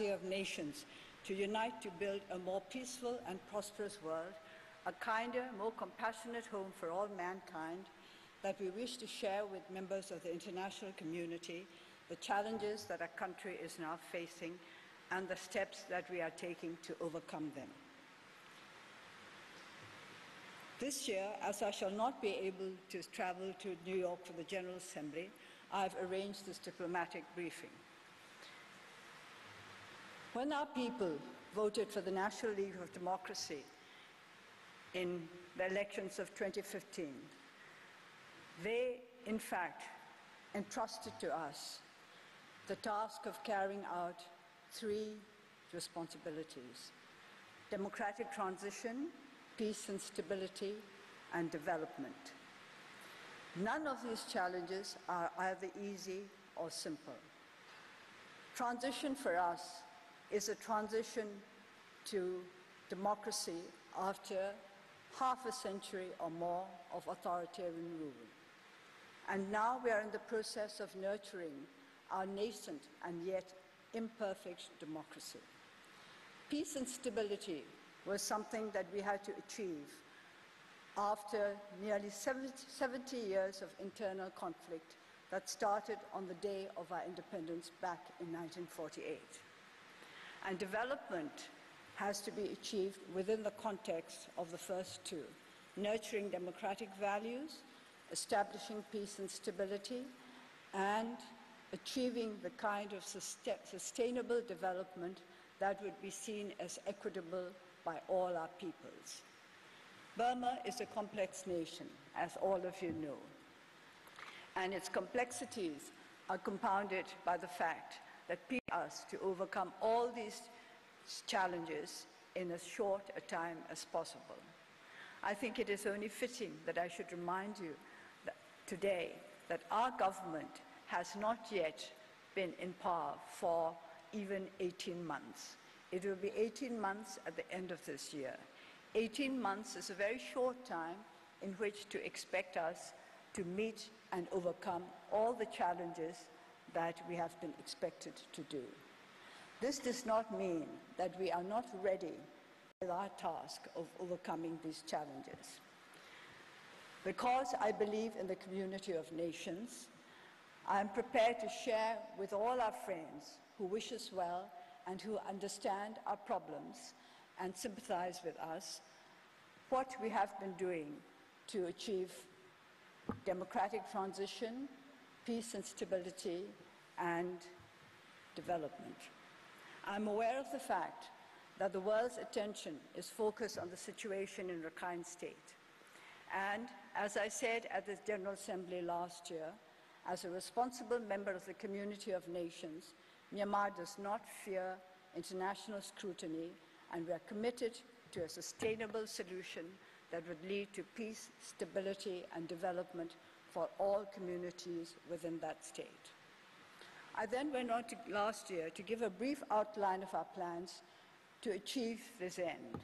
of nations to unite to build a more peaceful and prosperous world, a kinder, more compassionate home for all mankind, that we wish to share with members of the international community the challenges that our country is now facing and the steps that we are taking to overcome them. This year, as I shall not be able to travel to New York for the General Assembly, I have arranged this diplomatic briefing. When our people voted for the National League of Democracy in the elections of 2015, they, in fact, entrusted to us the task of carrying out three responsibilities: democratic transition, peace and stability, and development. None of these challenges are either easy or simple. Transition for us is a transition to democracy after half a century or more of authoritarian rule. And now we are in the process of nurturing our nascent and yet imperfect democracy. Peace and stability was something that we had to achieve after nearly 70 years of internal conflict that started on the day of our independence back in 1948. And development has to be achieved within the context of the first two: nurturing democratic values, establishing peace and stability, and achieving the kind of sustainable development that would be seen as equitable by all our peoples. Burma is a complex nation, as all of you know, and its complexities are compounded by the fact that people need us to overcome all these challenges in as short a time as possible. I think it is only fitting that I should remind you that today that our government has not yet been in power for even 18 months. It will be 18 months at the end of this year. 18 months is a very short time in which to expect us to meet and overcome all the challenges that we have been expected to do. This does not mean that we are not ready with our task of overcoming these challenges. Because I believe in the community of nations, I am prepared to share with all our friends who wish us well and who understand our problems and sympathize with us what we have been doing to achieve democratic transition, peace and stability, and development. I'm aware of the fact that the world's attention is focused on the situation in Rakhine State. And as I said at the General Assembly last year, as a responsible member of the community of nations, Myanmar does not fear international scrutiny, and we are committed to a sustainable solution that would lead to peace, stability, and development for all communities within that state. I then went on to last year to give a brief outline of our plans to achieve this end.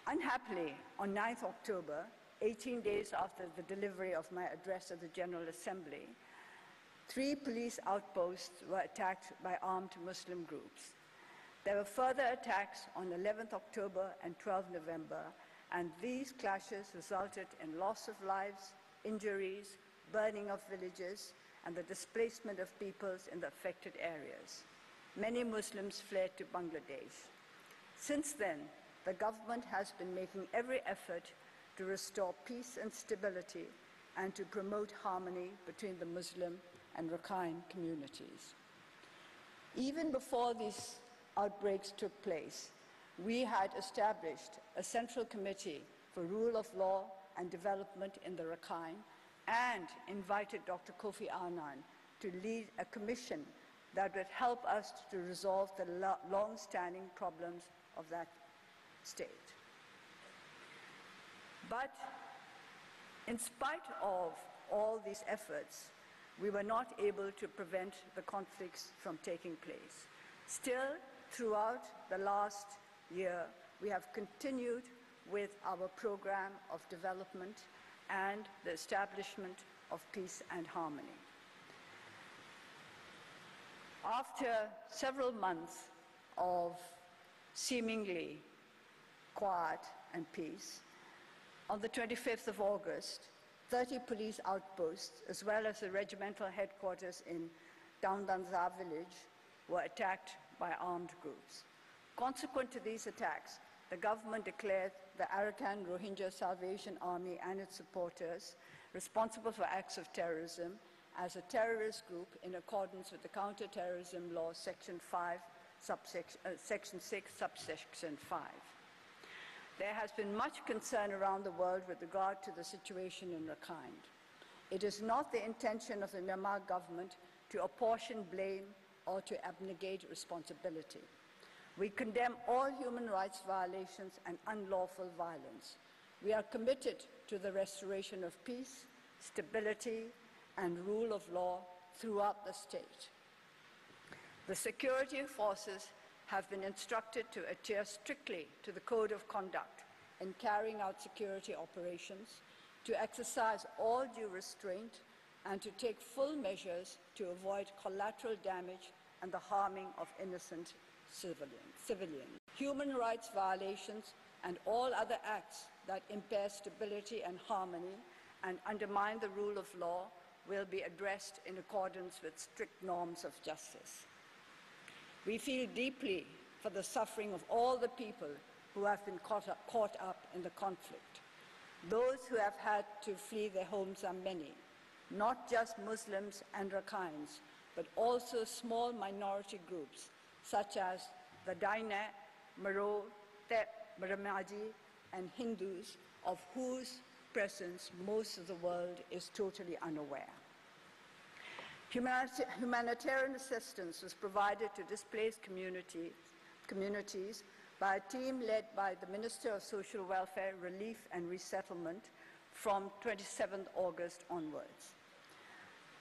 Unhappily, on 9th October, 18 days after the delivery of my address at the General Assembly, 3 police outposts were attacked by armed Muslim groups. There were further attacks on 11th October and 12th November, and these clashes resulted in loss of lives, injuries, burning of villages, and the displacement of peoples in the affected areas. Many Muslims fled to Bangladesh. Since then, the government has been making every effort to restore peace and stability and to promote harmony between the Muslim and Rakhine communities. Even before these outbreaks took place, we had established a central committee for rule of law and development in the Rakhine and invited Dr. Kofi Annan to lead a commission that would help us to resolve the long-standing problems of that state. But in spite of all these efforts, we were not able to prevent the conflicts from taking place. Still, throughout the last year, we have continued with our program of development and the establishment of peace and harmony. After several months of seemingly quiet and peace, on the 25th of August, 30 police outposts, as well as the regimental headquarters in Downdanza village, were attacked by armed groups. Consequent to these attacks, the government declared the Rakhine Rohingya Salvation Army and its supporters responsible for acts of terrorism as a terrorist group in accordance with the Counter-Terrorism Law, Section 5, Section 6, Subsection 5. There has been much concern around the world with regard to the situation in Rakhine. It is not the intention of the Myanmar government to apportion blame or to abnegate responsibility. We condemn all human rights violations and unlawful violence. We are committed to the restoration of peace, stability, and rule of law throughout the state. The security forces have been instructed to adhere strictly to the code of conduct in carrying out security operations, to exercise all due restraint, and to take full measures to avoid collateral damage and the harming of innocent civilians. Human rights violations and all other acts that impair stability and harmony and undermine the rule of law will be addressed in accordance with strict norms of justice. We feel deeply for the suffering of all the people who have been caught up in the conflict. Those who have had to flee their homes are many, not just Muslims and Rakhines, but also small minority groups such as the Daina, Maro, Tep, Maramaji, and Hindus, of whose presence most of the world is totally unaware. Humanitarian assistance was provided to displaced communities by a team led by the Minister of Social Welfare, Relief and Resettlement from 27th August onwards.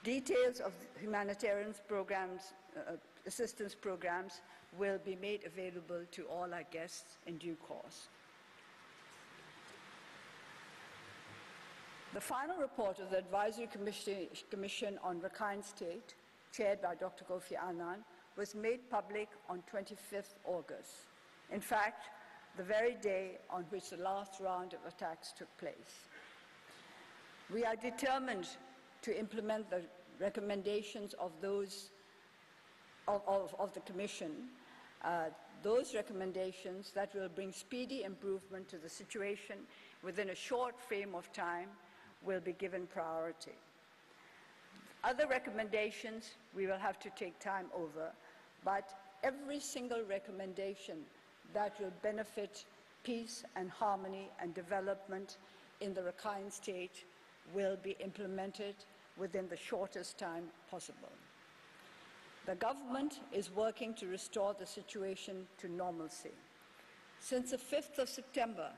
Details of humanitarian programs, assistance programs will be made available to all our guests in due course. The final report of the Advisory Commission on Rakhine State, chaired by Dr. Kofi Annan, was made public on 25th August. In fact, the very day on which the last round of attacks took place. We are determined to implement the recommendations of those of the Commission, those recommendations that will bring speedy improvement to the situation within a short frame of time will be given priority. Other recommendations we will have to take time over, but every single recommendation that will benefit peace and harmony and development in the Rakhine State will be implemented within the shortest time possible. The government is working to restore the situation to normalcy. Since the 5th of September,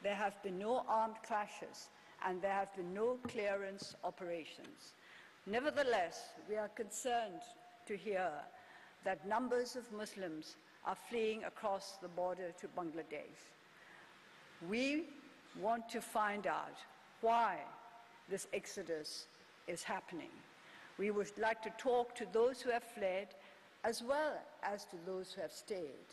there have been no armed clashes and there have been no clearance operations. Nevertheless, we are concerned to hear that numbers of Muslims are fleeing across the border to Bangladesh. We want to find out why this exodus is happening. We would like to talk to those who have fled as well as to those who have stayed.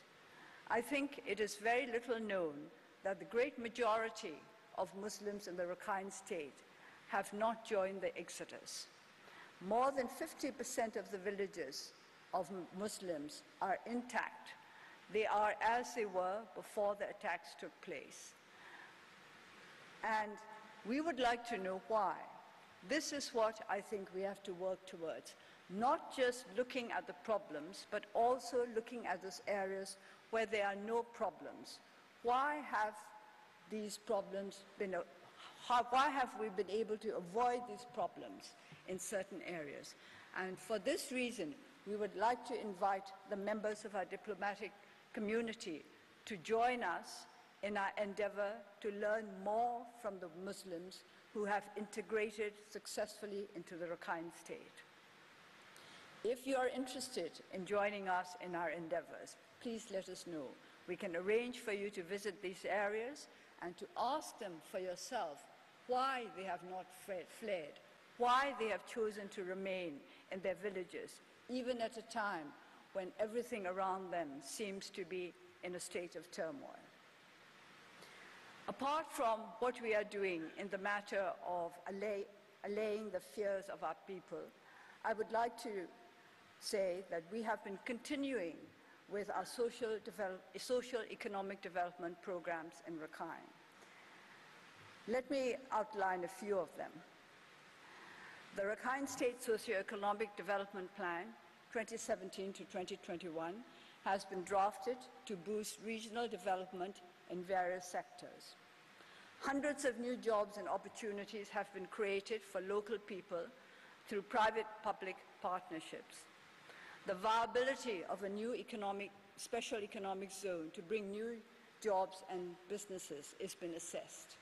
I think it is very little known that the great majority of Muslims in the Rakhine State have not joined the exodus. More than 50% of the villages of Muslims are intact. They are as they were before the attacks took place. And we would like to know why. This is what I think we have to work towards, not just looking at the problems, but also looking at those areas where there are no problems. Why have these problems been, why have we been able to avoid these problems in certain areas? And for this reason, we would like to invite the members of our diplomatic community to join us in our endeavor to learn more from the Muslims who have integrated successfully into the Rakhine State. If you are interested in joining us in our endeavors, please let us know. We can arrange for you to visit these areas and to ask them for yourself why they have not fled, why they have chosen to remain in their villages, even at a time when everything around them seems to be in a state of turmoil. Apart from what we are doing in the matter of allaying the fears of our people, I would like to say that we have been continuing with our socio-economic development programs in Rakhine. Let me outline a few of them. The Rakhine State Socio-economic Development Plan 2017 to 2021 has been drafted to boost regional development in various sectors. Hundreds of new jobs and opportunities have been created for local people through private-public partnerships. The viability of a new special economic zone to bring new jobs and businesses has been assessed.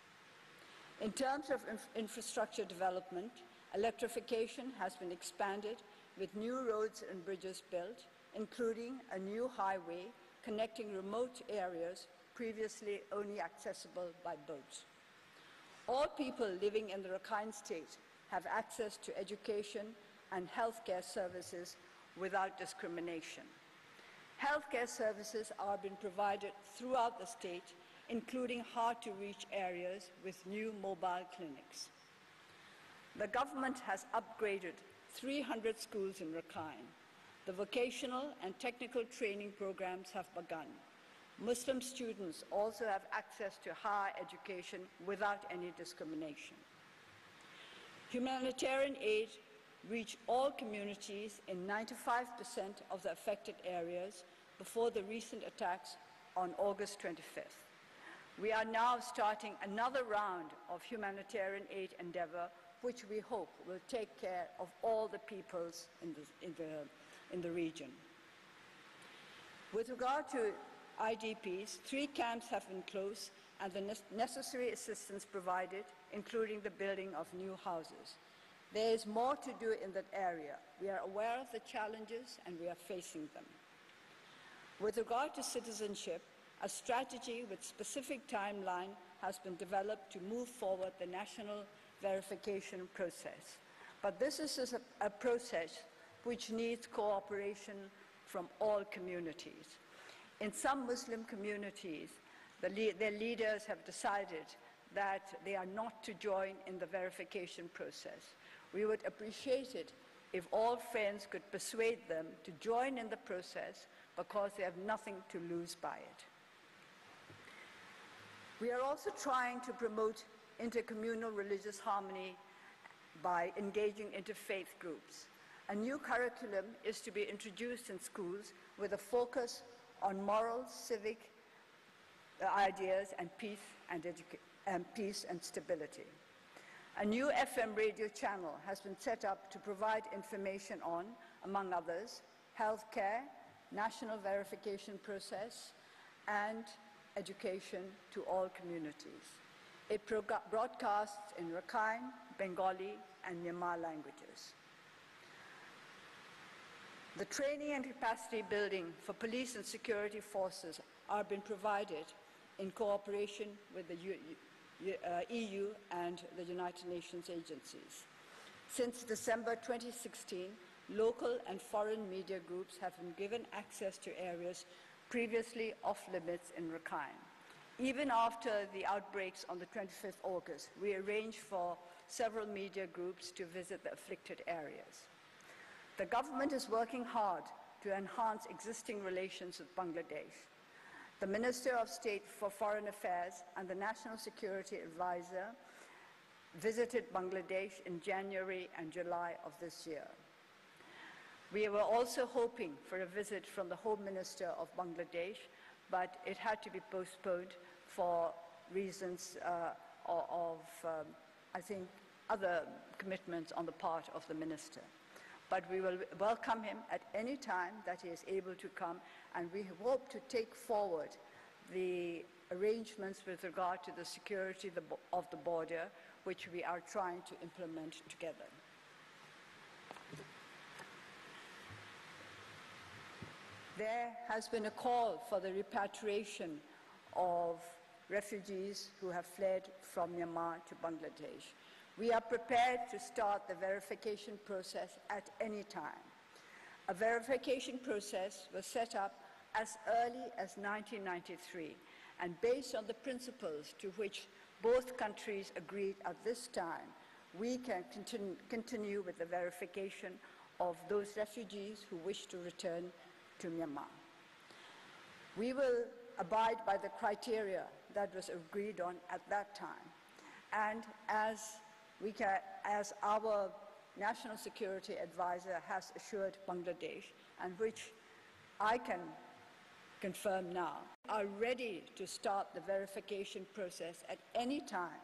In terms of infrastructure development, electrification has been expanded with new roads and bridges built, including a new highway connecting remote areas previously only accessible by boat. All people living in the Rakhine State have access to education and healthcare services without discrimination. Healthcare services are being provided throughout the state, including hard-to-reach areas with new mobile clinics. The government has upgraded 300 schools in Rakhine. The vocational and technical training programs have begun. Muslim students also have access to higher education without any discrimination. Humanitarian aid reached all communities in 95% of the affected areas before the recent attacks on August 25th. We are now starting another round of humanitarian aid endeavor, which we hope will take care of all the peoples in the region. With regard to IDPs, 3 camps have been closed and the necessary assistance provided, including the building of new houses. There is more to do in that area. We are aware of the challenges and we are facing them. With regard to citizenship, a strategy with specific timeline has been developed to move forward the national verification process. But this is a process which needs cooperation from all communities. In some Muslim communities, their leaders have decided that they are not to join in the verification process. We would appreciate it if all friends could persuade them to join in the process because they have nothing to lose by it. We are also trying to promote intercommunal religious harmony by engaging interfaith groups. A new curriculum is to be introduced in schools with a focus on moral, civic ideas and peace and stability. A new FM radio channel has been set up to provide information on, among others, healthcare, national verification process, and education to all communities. It broadcasts in Rakhine, Bengali, and Myanmar languages. The training and capacity building for police and security forces are being provided in cooperation with the EU and the United Nations agencies. Since December 2016, local and foreign media groups have been given access to areas previously off limits in Rakhine. Even after the outbreaks on the 25th August, we arranged for several media groups to visit the afflicted areas. The government is working hard to enhance existing relations with Bangladesh. The Minister of State for Foreign Affairs and the National Security Advisor visited Bangladesh in January and July of this year. We were also hoping for a visit from the Home Minister of Bangladesh, but it had to be postponed for reasons I think, other commitments on the part of the Minister. But we will welcome him at any time that he is able to come, and we hope to take forward the arrangements with regard to the security of the border, which we are trying to implement together. There has been a call for the repatriation of refugees who have fled from Myanmar to Bangladesh. We are prepared to start the verification process at any time. A verification process was set up as early as 1993, and based on the principles to which both countries agreed at this time, we can continue with the verification of those refugees who wish to return to Myanmar. We will abide by the criteria that was agreed on at that time, and as our National Security Advisor has assured Bangladesh, and which I can confirm now, are ready to start the verification process at any time,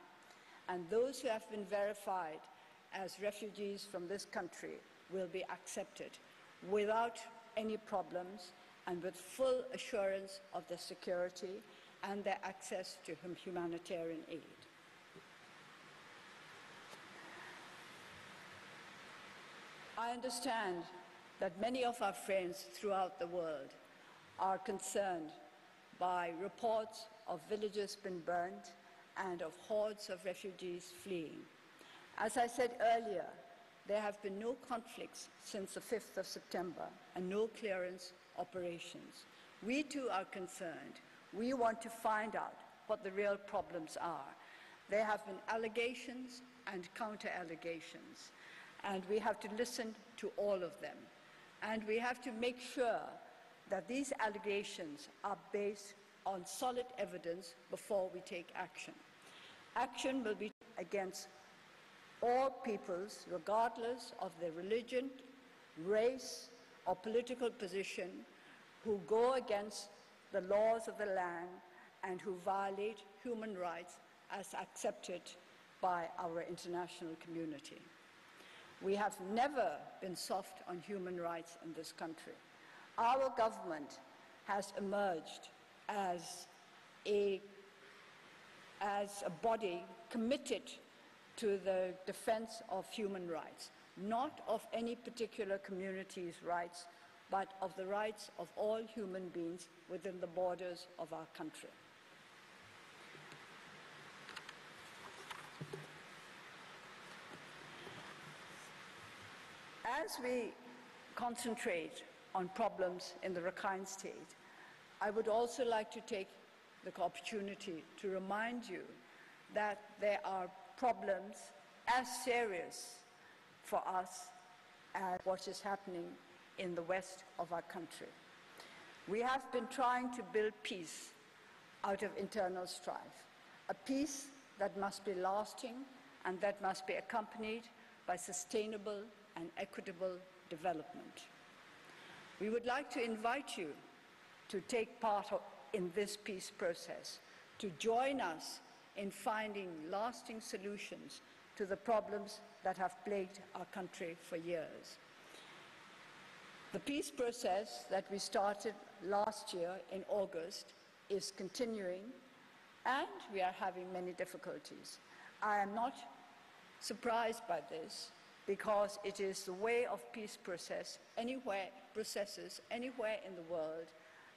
and those who have been verified as refugees from this country will be accepted without any problems and with full assurance of their security and their access to humanitarian aid. I understand that many of our friends throughout the world are concerned by reports of villages being burnt and of hordes of refugees fleeing. As I said earlier, there have been no conflicts since the 5th of September and no clearance operations. We too are concerned. We want to find out what the real problems are. There have been allegations and counter-allegations, and we have to listen to all of them. And we have to make sure that these allegations are based on solid evidence before we take action. Action will be against all peoples, regardless of their religion, race, or political position, who go against the laws of the land and who violate human rights as accepted by our international community. We have never been soft on human rights in this country. Our government has emerged as a body committed to the defense of human rights, not of any particular community's rights, but of the rights of all human beings within the borders of our country. As we concentrate on problems in the Rakhine state, I would also like to take the opportunity to remind you that there are problems as serious for us as what is happening in the west of our country. We have been trying to build peace out of internal strife, a peace that must be lasting and that must be accompanied by sustainable and equitable development. We would like to invite you to take part in this peace process, to join us in finding lasting solutions to the problems that have plagued our country for years. The peace process that we started last year in August is continuing, and we are having many difficulties. I am not surprised by this, because it is the way of peace processes anywhere in the world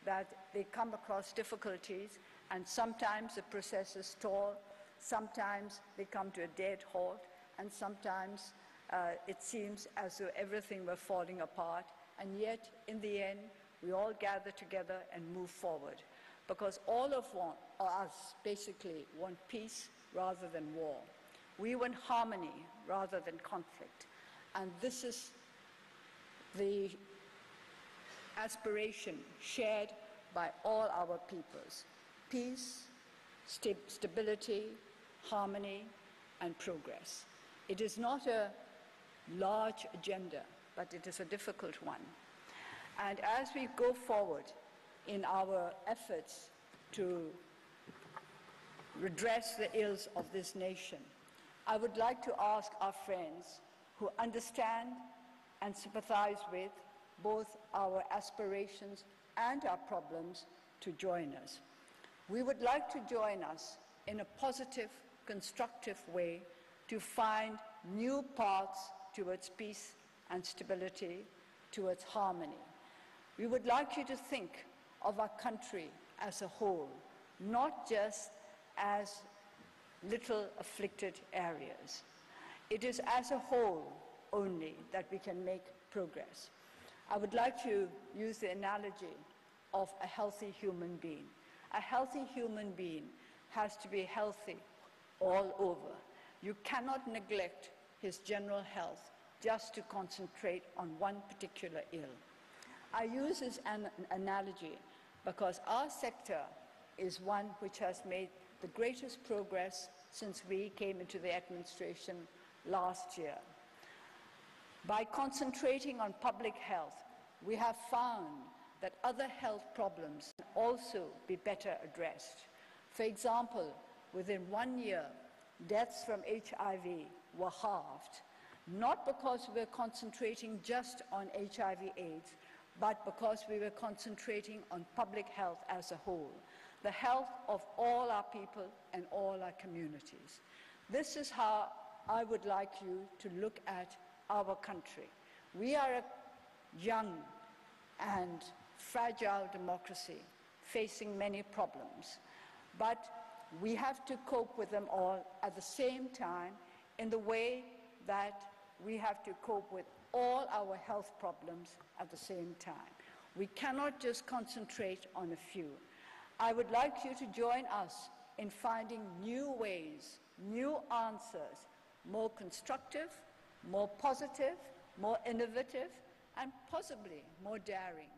that they come across difficulties, and sometimes the processes stall, sometimes they come to a dead halt, and sometimes it seems as though everything were falling apart, and yet in the end we all gather together and move forward, because all of us basically want peace rather than war. We want harmony rather than conflict. And this is the aspiration shared by all our peoples: peace, stability, harmony, and progress. It is not a large agenda, but it is a difficult one. And as we go forward in our efforts to redress the ills of this nation, I would like to ask our friends who understand and sympathize with both our aspirations and our problems to join us. We would like to join us in a positive, constructive way to find new paths towards peace and stability, towards harmony. We would like you to think of our country as a whole, not just as little afflicted areas. It is as a whole only that we can make progress. I would like to use the analogy of a healthy human being. A healthy human being has to be healthy all over. You cannot neglect his general health just to concentrate on one particular ill. I use this analogy because our sector is one which has made the greatest progress since we came into the administration last year. By concentrating on public health, we have found that other health problems can also be better addressed. For example, within 1 year, deaths from HIV were halved, not because we were concentrating just on HIV/AIDS, but because we were concentrating on public health as a whole, the health of all our people and all our communities. This is how I would like you to look at our country. We are a young and fragile democracy facing many problems, but we have to cope with them all at the same time in the way that we have to cope with all our health problems at the same time. We cannot just concentrate on a few. I would like you to join us in finding new ways, new answers, more constructive, more positive, more innovative, and possibly more daring